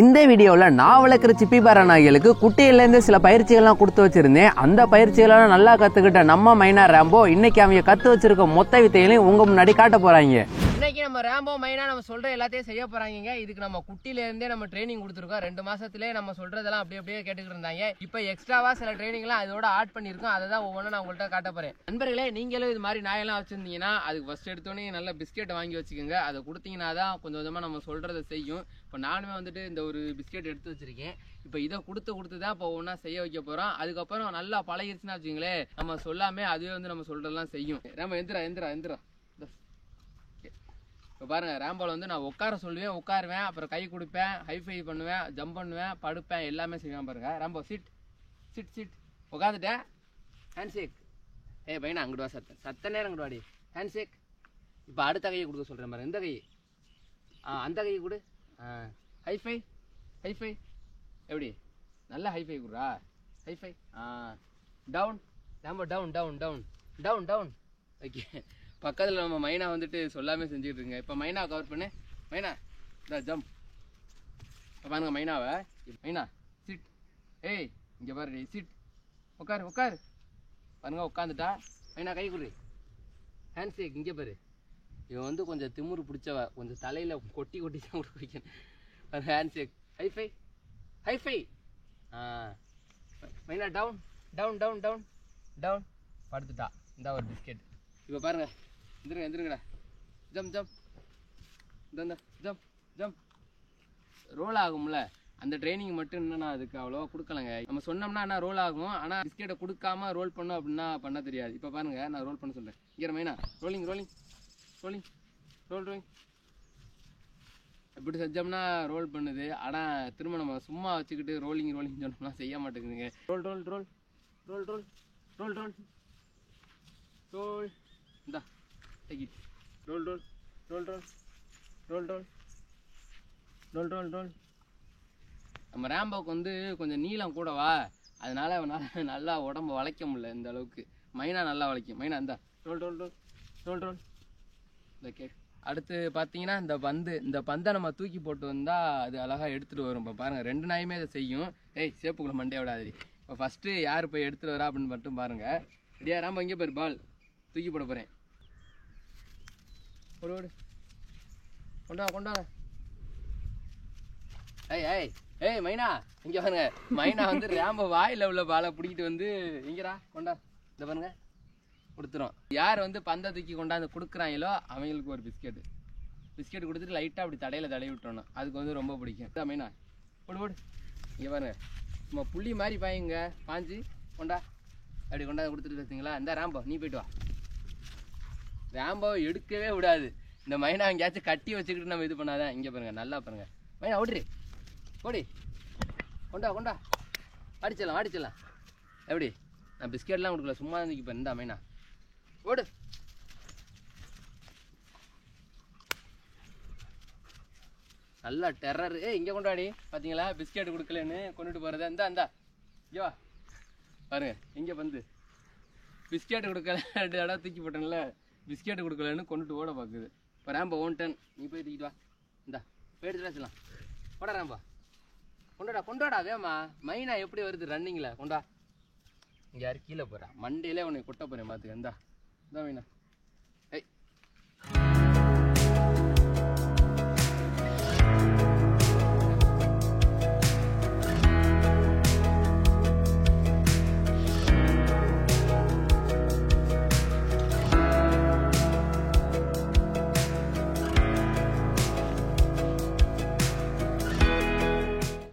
இந்த வீடியோவில் நான் வளர்க்குற சிப்பி பாறை நாய்களுக்கு குட்டியிலேருந்து சில பயிற்சிகள்லாம் கொடுத்து வச்சிருந்தேன். அந்த பயிற்சிகளெல்லாம் நல்லா கற்றுக்கிட்ட நம்ம மைனா ரேம்போ இன்னைக்கு அவங்க கற்று வச்சிருக்க மொத்த வித்தைகளையும் உங்கள் முன்னாடி காட்ட போகிறாங்க. இன்னைக்கு நம்ம ரேம்போ மைனா நம்ம சொல்ற எல்லாத்தையும் செய்ய போறாங்க. இதுக்கு நம்ம குட்டியிலேருந்தே நம்ம ட்ரைனிங் கொடுத்துருக்கோம். 2 மாசத்துலேயே நம்ம சொல்றதெல்லாம் அப்படியே கேட்டுக்கிட்டு இருந்தாங்க. இப்போ எக்ஸ்ட்ராவா சில ட்ரைனிங்லாம் அதோட ஆட் பண்ணியிருக்கோம். அதை தான் ஒவ்வொன்றும் நான் உங்கள்கிட்ட காட்ட போறேன். நண்பர்களே, நீங்களும் இது மாதிரி நாயெல்லாம் வச்சிருந்தீங்கன்னா அதுக்கு ஃபர்ஸ்ட் எடுத்தோன்னே நல்ல பிஸ்கெட் வாங்கி வச்சுக்கோங்க. அதை கொடுத்தீங்கன்னா தான் கொஞ்சம் கொஞ்சமாக நம்ம சொல்றதை செய்யும். இப்போ நானுமே வந்துட்டு இந்த ஒரு பிஸ்கெட் எடுத்து வச்சிருக்கேன். இப்போ இதை கொடுத்து தான் இப்போ ஒன்றா செய்ய வைக்க போகிறோம். அதுக்கப்புறம் நல்லா பழகிடுச்சுன்னா வச்சுங்களேன், நம்ம சொல்லாமே அதுவே வந்து நம்ம சொல்றதெல்லாம் செய்யும். நம்ம எந்திரா இப்போ பாருங்க, ரேம்போல வந்து நான் உட்கார சொல்லுவேன், உட்காருவேன், அப்புறம் கை கொடுப்பேன், ஹைஃபை பண்ணுவேன், ஜம்ப் பண்ணுவேன், படுப்பேன், எல்லாமே செய்வேன். பாருங்க ரேம்போ சிட் உட்காந்துட்டேன், ஹேண்ட் ஷேக். பையனா அங்கிட்டு வா, சத்த நேரம் அங்கிட்டு வாடி, ஹேண்ட் ஷேக். இப்போ அடுத்த கையை கொடுக்க சொல்கிறேன் பாருங்க, இந்த கை, அந்த கையை கொடு, ஹைஃபை எப்படி நல்லா ஹைஃபை கொடுறா, high five, down Rambo, down. Okay, பக்கத்தில் நம்ம மைனா வந்துட்டு சொல்லாமே செஞ்சுக்கிட்டு இருங்க. இப்போ மைனா கவர் பண்ணு, மைனா இந்த ஜம்ப். இப்போ பாருங்க மைனாவை, மைனா சிட், இங்கே பாரு சிட், உட்காரு பாருங்க, உட்காந்துட்டா. மைனா கை கொடு, ஹேண்ட் ஷேக். இங்கே பாரு, இவன் வந்து கொஞ்சம் திமுரு பிடிச்சவ, கொஞ்சம் தலையில் கொட்டி தான் கொடுக்க வைக்கணும். பாருங்க ஹேண்ட் ஷேக், ஹைஃபை. மைனா டவுன் படுத்துட்டா. இந்த ஒரு பிஸ்கெட். இப்போ பாருங்க, எந்திருங்கடா, ஜம்ப் ரோல் ஆகும்ல, அந்த ட்ரைனிங் மட்டும் இன்னும் நான் அதுக்கு அவ்வளோவா கொடுக்கலங்க. நம்ம சொன்னோம்னா ஆனால் ரோல் ஆகும், ஆனால் பிஸ்கெட்டை கொடுக்காம ரோல் பண்ணோம் அப்படின்னா பண்ண தெரியாது. இப்போ பாருங்க, நான் ரோல் பண்ண சொல்கிறேன். இங்கே மைனா ரோலிங் இப்படி செஞ்சோம்னா ரோல் பண்ணுது. ஆனால் திரும்ப நம்ம சும்மா வச்சுக்கிட்டு ரோலிங் சொன்னோம்னா செய்ய மாட்டேங்குதுங்க. ரோல் இந்தா take it. ரோல். நம்ம ரேம்போக்கு வந்து கொஞ்சம் நீளம் கூடவா, அதனால அவனால் நல்லா உடம்பு வளைக்க முடியல இந்த அளவுக்கு. மைனா நல்லா வளைக்கும். மைனா இந்தா ரோல். ஓகே, அடுத்து பார்த்தீங்கன்னா இந்த பந்தை நம்ம தூக்கி போட்டு வந்தால் அது அழகாக எடுத்துகிட்டு வரும். இப்போ பாருங்கள், 2 நாயுமே அதை செய்யும். சேப்புக்குள்ள மண்டே விடாது. இப்போ ஃபஸ்ட்டு யார் போய் எடுத்துகிட்டு வரா அப்படின்னு மட்டும் பாருங்கள். ரெடியா ரேம்போ? இங்கே பாரு, பால் தூக்கி போட போகிறேன். ஓடு கொண்டா. மைனா இங்கே பாருங்க, மைனா வந்து ரேம்போ வாயில் உள்ள பாலை பிடிக்கிட்டு வந்து இங்கடா கொண்டா, இந்த பாருங்க கொடுத்துரும். யார் வந்து பந்தை தூக்கி கொண்டாந்து கொடுக்குறாங்களோ அவங்களுக்கு ஒரு பிஸ்கெட் கொடுத்துட்டு லைட்டாக அப்படி தடையில் தடவி விட்டோணும். அதுக்கு வந்து ரொம்ப பிடிக்கும். மைனா ஓடு இங்கே பாருங்க, நம்ம புள்ளி மாதிரி பாஞ்சு கொண்டா, அப்படி கொண்டாந்து கொடுத்துட்டு பார்த்தீங்களா. இந்த ரேம்போ நீ போய்ட்டு வா. ரேம்போ எடுக்கவே விடாது. இந்த மைனா எங்கேயாச்சும் கட்டி வச்சுக்கிட்டு நம்ம இது பண்ணாதான். இங்கே பாருங்க, நல்லா பாருங்க, மைனா ஓடி கொண்டா அடிச்சிடலாம். எப்படி நான் பிஸ்கெட்லாம் கொடுக்கல, சும்மா தான் நிற்கிப்பேன். இந்த மைனா ஓடு. நல்லா டெரர். இங்கே கொண்டாடி பார்த்தீங்களா, பிஸ்கெட் கொடுக்கலன்னு கொண்டுட்டு போகிறத. இந்தா இங்கே வா பாருங்க, இங்கே வந்து பிஸ்கெட் கொடுக்கல 2 தடவை தூக்கி போட்டேன்ல, பிஸ்கெட் கொடுக்கலன்னு கொண்டுட்டு ஓட பார்க்குது. இப்போ ரேம்போ 1 டன், நீ போய் தூக்கிட்டு வா. இந்தா போயிடுச்சுடா, சொல்லலாம் கொண்டா ரேம்போ, கொண்டாடா வேமா. மைனா எப்படி வருது ரன்னிங்கில், கொண்டா. இங்கே யாரும் கீழே போகிறா, மண்டையிலே உன்னை கொட்ட போகிறேன் பார்த்துக்க. இந்தா மைனா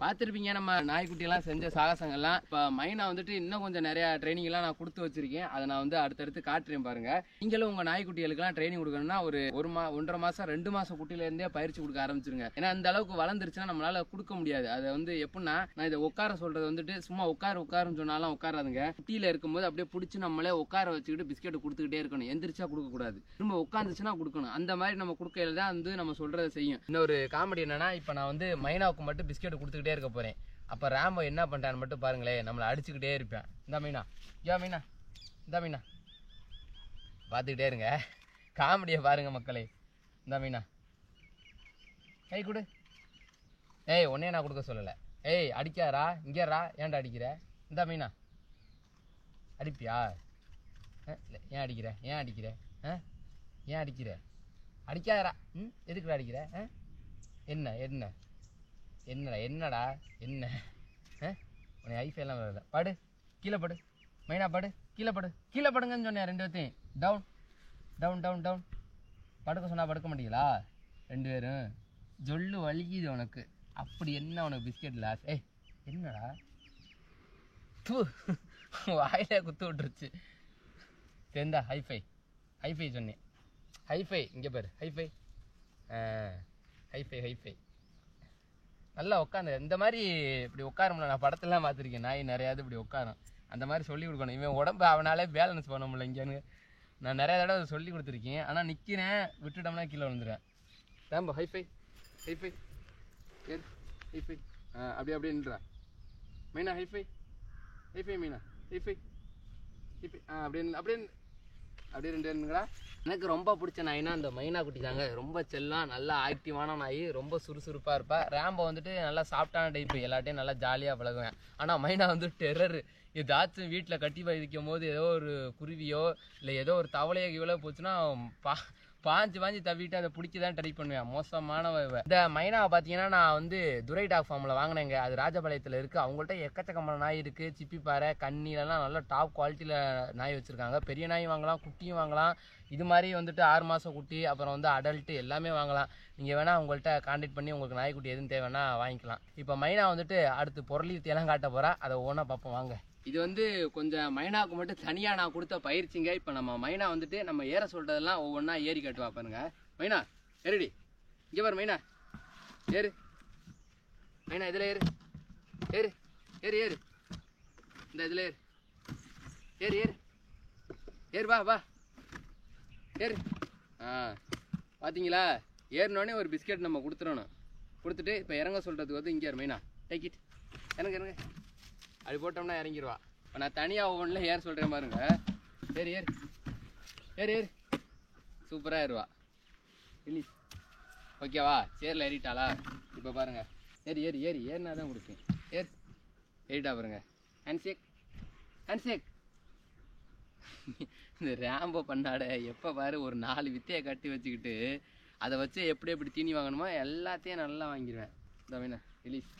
பார்த்துருப்பீங்க நம்ம நாய்க்குட்டியெல்லாம் செஞ்ச சாகசங்கள்லாம். இப்போ மைனா வந்துட்டு இன்னும் கொஞ்சம் நிறையா ட்ரைனிங்லாம் நான் கொடுத்து வச்சிருக்கேன். அதை நான் வந்து அடுத்தடுத்து காட்டுறேன் பாருங்க. நீங்களும் உங்கள் நாய்க்குட்டிகளுக்கெல்லாம் ட்ரைனிங் கொடுக்கணும்னா ஒரு 1.5 மாதம் 2 மாதம் குட்டியிலேருந்தே பயிற்சி கொடுக்க ஆரம்பிச்சிருங்க. ஏன்னா அந்த அளவுக்கு வளர்ந்துருச்சுன்னா நம்மளால கொடுக்க முடியாது. அதை வந்து எப்படின்னா, நான் இதை உட்கார சொல்றது வந்துட்டு சும்மா உட்காருன்னு சொன்னாலும் உட்காராதுங்க. குட்டியில் இருக்கும்போது அப்படியே பிடிச்சி நம்மளே உட்கார வச்சுக்கிட்டு பிஸ்கெட் கொடுத்துக்கிட்டே இருக்கணும். எந்திரிச்சா கொடுக்கக்கூடாது, திரும்ப உட்காந்துச்சுன்னா கொடுக்கணும். அந்த மாதிரி நம்ம கொடுக்கையில தான் வந்து நம்ம சொல்றதை செய்யும். இன்னொரு காமெடி என்னன்னா, இப்போ நான் வந்து மைனாவுக்கு மட்டும் பிஸ்கெட் கொடுத்துக்கிட்டே இருக்க போறேன். அப்போ ரேம்போ என்ன பண்ணிட்டான்னு மட்டும் பாருங்களேன், நம்மளை அடிச்சுக்கிட்டே இருப்பேன். இந்த மைனா பார்த்துக்கிட்டே இருங்க, காமெடியை பாருங்க மக்களே. இந்த மீனா கை கொடு, ஏய் உன்னையே நான் கொடுக்க சொல்லலை. ஏய் அடிக்காரா இங்கேறா, ஏன்டா அடிக்கிற? இந்தா மீனா அடிப்பியா? இல்லை ஏன் அடிக்கிற? ஏன் அடிக்கிற? ஏன் அடிக்கிற? அடிக்காதரா. எதுக்குடா அடிக்கிற? என்ன என்ன என்னடா என்னடா என்ன? உன்னை ஐஃபைலாம் வரல. படு கீழே படு மைனா, படு கீழே படு. கீழே படுங்கன்னு சொன்னேன் ரெண்டு பேர்த்தையும். Down down down down. படுக்க சொன்னால் படுக்க மாட்டீங்களா ரெண்டு பேரும்? ஜொல்லு வலிக்குது உனக்கு. அப்படி என்ன உனக்கு பிஸ்கெட் லாஸ்? ஏய் என்னடா தூ வாயில குத்து விட்டுருச்சு. தெரிந்தா ஹைஃபை ஹைஃபை சொன்னேன். ஹைஃபை இங்கே பாரு. High five high five high five. நல்லா உட்காந்து இந்த மாதிரி இப்படி உட்காரமுல. நான் படத்தெல்லாம் பார்த்துருக்கேன், நாய் நிறையாவது இப்படி உட்காரும். அந்த மாதிரி சொல்லி கொடுக்கணும். இவன் உடம்பு அவனாலே பேலன்ஸ் பண்ண முடியல இங்கேன்னு. நான் நிறைய தடவை சொல்லி கொடுத்துருக்கேன். ஆனால் நிற்கிறேன், விட்டுட்டோம்னா கீழே விழுந்துடுவேன். தாம்போ ஹைஃபை ஹைஃபை ஏ ஹைஃபை. அப்படியே அப்படியே நின்றா Maina. High five high five Meena. High five high five. அப்படியே அப்படியே அப்படியே ரெண்டு இருந்துங்களா. எனக்கு ரொம்ப பிடிச்ச நாய்னா அந்த மைனா குட்டி தாங்க. ரொம்ப செல்லம், நல்லா ஆக்டிவான நாய், ரொம்ப சுறுசுறுப்பாக இருப்பா. ரேம்போ வந்துட்டு நல்லா சாஃப்டான டைப்பு, எல்லாட்டையும் நல்லா ஜாலியாக பழகுவேன். ஆனால் மைனா வந்து டெரரு. ஏதாச்சும் வீட்டில் கட்டி வைக்கும் போது ஏதோ ஒரு குருவியோ இல்லை ஏதோ ஒரு தவளையோ இவ்வளோ போச்சுன்னா பாஞ்சு தவிட்டு அதை பிடிக்க தான் ட்ரை பண்ணுவேன். மோசமான இந்த மைனாவை பார்த்தீங்கன்னா நான் வந்து துரை டாக் ஃபார்மில் வாங்கினேங்க. அது ராஜபாளையத்தில் இருக்குது. அவங்கள்ட்ட எக்கச்சக்கமான நாய் இருக்குது. சிப்பிப்பாறை கண்ணிலலாம் நல்ல டாப் குவாலிட்டியில் நாய் வச்சுருக்காங்க. பெரிய நாய் வாங்கலாம், குட்டியும் வாங்கலாம். இது மாதிரி வந்துட்டு 6 மாதம் குட்டி, அப்புறம் வந்து அடல்ட்டு எல்லாமே வாங்கலாம். நீங்கள் வேணால் உங்கள்கிட்ட கான்டாக்ட் பண்ணி உங்களுக்கு நாய்க்குட்டி எதுவும் தேவைன்னா வாங்கிக்கலாம். இப்போ மைனா வந்துட்டு அடுத்து பொருளீத்தையெல்லாம் காட்ட போகிறா. அதை ஒவ்வொன்றா பார்ப்போம் வாங்க. இது வந்து கொஞ்சம் மைனாவுக்கு மட்டும் தனியாக நான் கொடுத்த பயிற்சிங்க. இப்போ நம்ம மைனா வந்துட்டு நம்ம ஏற சொல்கிறதெல்லாம் ஒவ்வொன்றா ஏறி கட்டுவா பாருங்க. மைனா ஏறிடி. இங்கே பாரு மைனா, ஏறு மைனா. இதில் ஏறு ஏறு ஏறு ஏறு. இந்த இதில் ஏறு ஏறு ஏறு ஏறு. வா வா ஏறு. பார்த்தீங்களா, ஏறினோடனே ஒரு பிஸ்கெட் நம்ம கொடுத்துடணும். கொடுத்துட்டு இப்போ இறங்க சொல்கிறதுக்கு வந்து இங்கே மைனா டேக்கிட் இறங்க இறங்க. அப்படி போட்டோம்னா இறங்கிடுவா. இப்போ நான் தனியாக ஒவ்வொன்றில் ஏற சொல்கிறேன் பாருங்க. ஏறு ஏறு ஏறு ஏறு. சூப்பராக ஏறுவா. இல்லை ஓகேவா? சேரில் ஏறிட்டாளா? இப்போ பாருங்க. ஏறி ஏறி ஏறி ஏறினா தான் கொடுப்பேன். ஏறிட்டா பாருங்க. Handshake handshake. இந்த ரேம்போ பண்ணாட எப்போ பாரு ஒரு 4 வித்தையை கட்டி வச்சுக்கிட்டு அதை வச்சு எப்படி எப்படி தீனி வாங்கணுமோ எல்லாத்தையும் நல்லா வாங்கிடுவேன். இந்த வேணா ரிலீஸ்.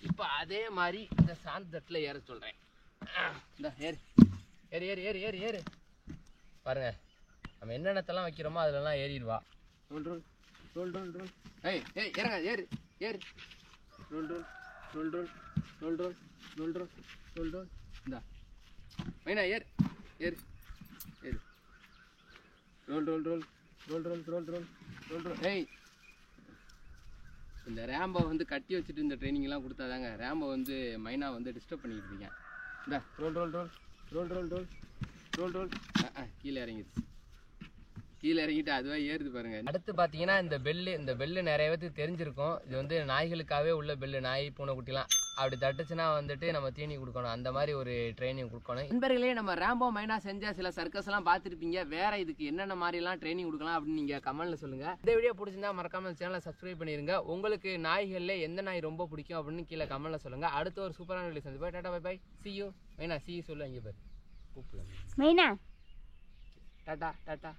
இப்போ அதே மாதிரி இந்த சாந்து தட்டில் ஏற சொல்கிறேன். இந்த ஏறு ஏறு ஏறு ஏறு ஏறு ஏறு. பாருங்க, நம்ம என்னென்னத்தெல்லாம் வைக்கிறோமோ அதிலலாம் ஏறிடுவா. Roll roll roll roll roll. ஏய் ஏய் இறங்க. ஏறு ஏறு. Roll roll roll roll roll roll roll roll roll roll. இந்தா மைனா ஏறு ஏறு ஏறு. Roll roll roll roll roll roll roll roll roll. ஏய் இந்த ரேம்போ வந்து கட்டி வச்சுட்டு இந்த ட்ரைனிங்லாம் கொடுத்தாதாங்க ரேம்போ வந்து மைனா வந்து டிஸ்டர்ப் பண்ணிக்கிட்டு இருக்கேன். இந்த roll roll roll roll roll roll roll roll. கீழே இறங்கிடுச்சு. கீழே இறங்கிட்டு அதுவே ஏறுது பாருங்க. அடுத்து பார்த்தீங்கன்னா இந்த பெல்லு நிறைய பேருக்கு தெரிஞ்சிருக்கும். இது வந்து நாய்களுக்காகவே உள்ள பெல்லு. நாய் பூனைக்குட்டிலாம் அப்படி தட்டுச்சுன்னா வந்துட்டு நம்ம தீனி கொடுக்கணும். அந்த மாதிரி ஒரு ட்ரைனிங் கொடுக்கணும். நண்பர்களே, நம்ம ரேம்போ மைனா செஞ்ச சில சர்க்கஸ் எல்லாம் பார்த்துருப்பீங்க. வேற இதுக்கு என்னென்ன மாதிரிலாம் ட்ரைனிங் கொடுக்கலாம் அப்படின்னு நீங்க கமெண்ட்ல சொல்லுங்க. இந்த வீடியோ பிடிச்சிருந்தா மறக்காம சேனலை சப்ஸ்கிரைப் பண்ணிருங்க. உங்களுக்கு நாய்கள்ல எந்த நாய் ரொம்ப பிடிக்கும் அப்படின்னு கீழே கமெண்ட்ல சொல்லுங்க. அடுத்த ஒரு சூப்பரான வீடியோ சந்திப்போம். Tata bye bye. see you மைனா. see you சொல்லு. அங்கே பாரு கூப்பிடலாம் மைனா. டாடா டாடா.